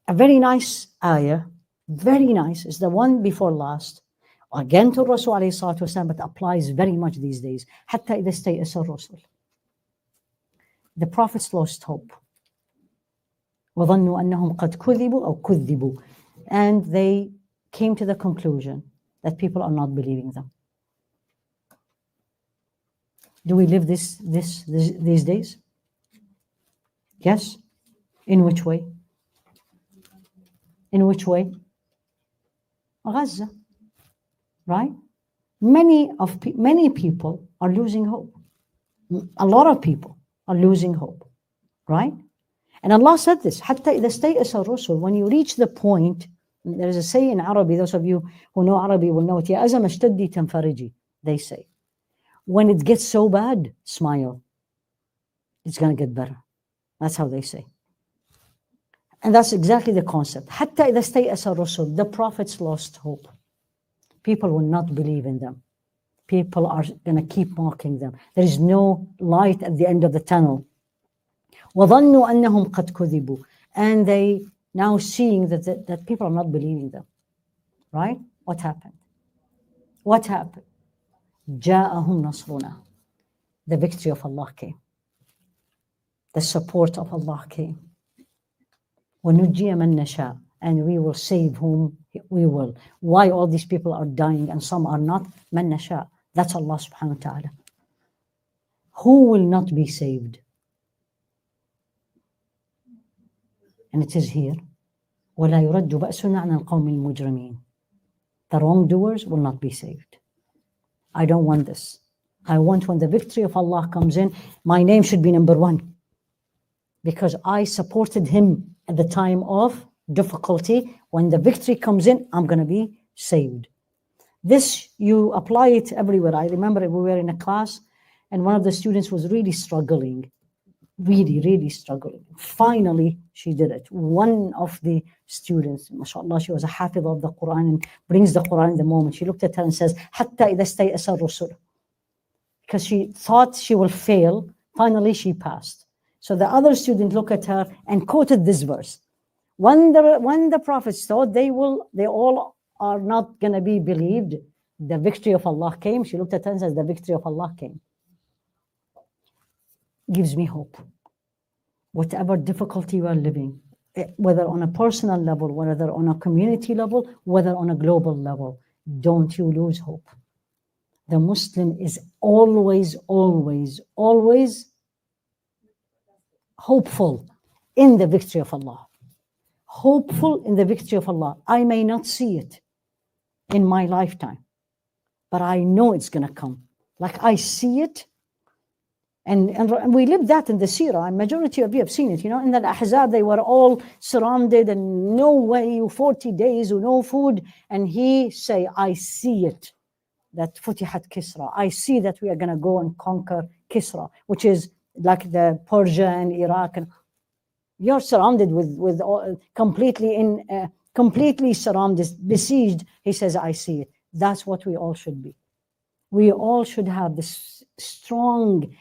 A very nice ayah, very nice, is the one before last. Again to Rasul alayhi salatu wasalam, but applies very much these days. حتى إذا استيأس الرسل. The prophets lost hope. وظنوا أنهم قد كذبوا أو كذبوا. And they came to the conclusion that people are not believing them. Do we live these days? Yes. In which way? In which way? Gaza, right? Many people are losing hope. A lot of people are losing hope, right? And Allah said this, حتى إذا استيأس الرسل, when you reach the point, there is a saying in Arabic, those of you who know Arabic will know it, يا أزم اشتدي تنفرجي, they say. When it gets so bad, smile. It's going to get better. That's how they say. And that's exactly the concept. حتى إذا استيأس الرسل, the prophets lost hope. People will not believe in them. People are going to keep mocking them. There is no light at the end of the tunnel. وظنوا أنهم قد كذبوا. And they now seeing that people are not believing them. Right? What happened? What happened? جاءهم نصرنا. The victory of Allah came. The support of Allah came. وَنُجِّيَ مَن نَشَاءُ, and we will save whom we will. Why all these people are dying and some are not? مَن نَشَاءُ. That's Allah subhanahu wa ta'ala. Who will not be saved? And it is here. وَلَا يُرَدُّ بَأْسُنَا عَنَ الْقَوْمِ الْمُجْرِمِينَ. The wrongdoers will not be saved. I don't want this. I want when the victory of Allah comes in, my name should be number one. Because I supported him at the time of difficulty. When the victory comes in, I'm going to be saved. This, you apply it everywhere. I remember we were in a class and one of the students was really struggling. Really struggling. Finally, she did it. One of the students, mashallah, she was a hafiz of the Quran and brings the Quran in the moment. She looked at her and says, حَتَّى إِذَا اسْتَيْأَسَ الرُّسُلُ. Because she thought she will fail. Finally, she passed. So the other student looked at her and quoted this verse. When the prophets thought they all are not going to be believed, the victory of Allah came. She looked at her and says, the victory of Allah came. Gives me hope. Whatever difficulty you are living, whether on a personal level, whether on a community level, whether on a global level, don't you lose hope. The Muslim is always hopeful in the victory of Allah. Hopeful in the victory of Allah. I may not see it in my lifetime, but I know it's going to come. Like I see it. And we lived that in the seerah, and majority of you have seen it. You know, in the Ahzab, they were all surrounded and no way, 40 days, no food. And he say, I see it, that Futihat Kisra. I see that we are going to go and conquer Kisra, which is like the Persia and Iraq. And you're surrounded with all, completely surrounded, besieged. He says, I see it. That's what we all should be. We all should have this strong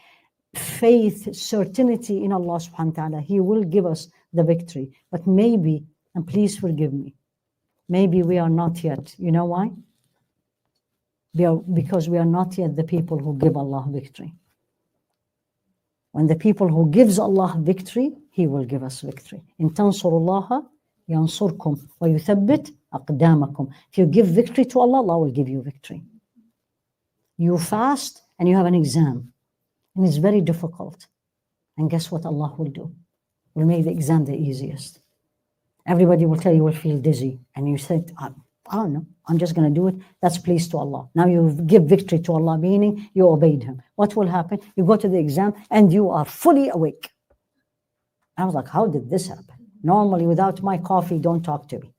faith, certainty in Allah subhanahu wa ta'ala. He will give us the victory. But maybe, and please forgive me, maybe we are not yet. You know why? Because we are not yet the people who give Allah victory. When the people who gives Allah victory, He will give us victory. In tansurullaha yansurkum wa yuthabbit aqdamakum. If you give victory to Allah, Allah will give you victory. You fast and you have an exam. And it's very difficult. And guess what Allah will do? Will make the exam the easiest. Everybody will tell you will feel dizzy. And you said, I don't know, I'm just going to do it. That's pleased to Allah. Now you give victory to Allah, meaning you obeyed Him. What will happen? You go to the exam and you are fully awake. I was like, how did this happen? Normally, without my coffee, don't talk to me.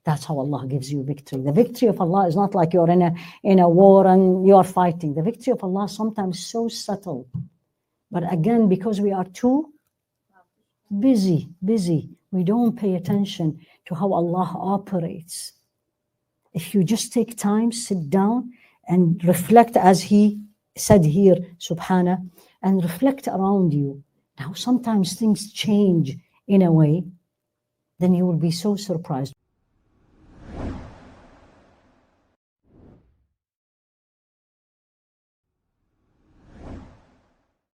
That's how Allah gives you victory. The victory of Allah is not like you're in a war and you're fighting. The victory of Allah is sometimes so subtle. But again, because we are too busy, we don't pay attention to how Allah operates. If you just take time, sit down and reflect as He said here, subhanahu, and reflect around you. Now, sometimes things change in a way then you will be so surprised.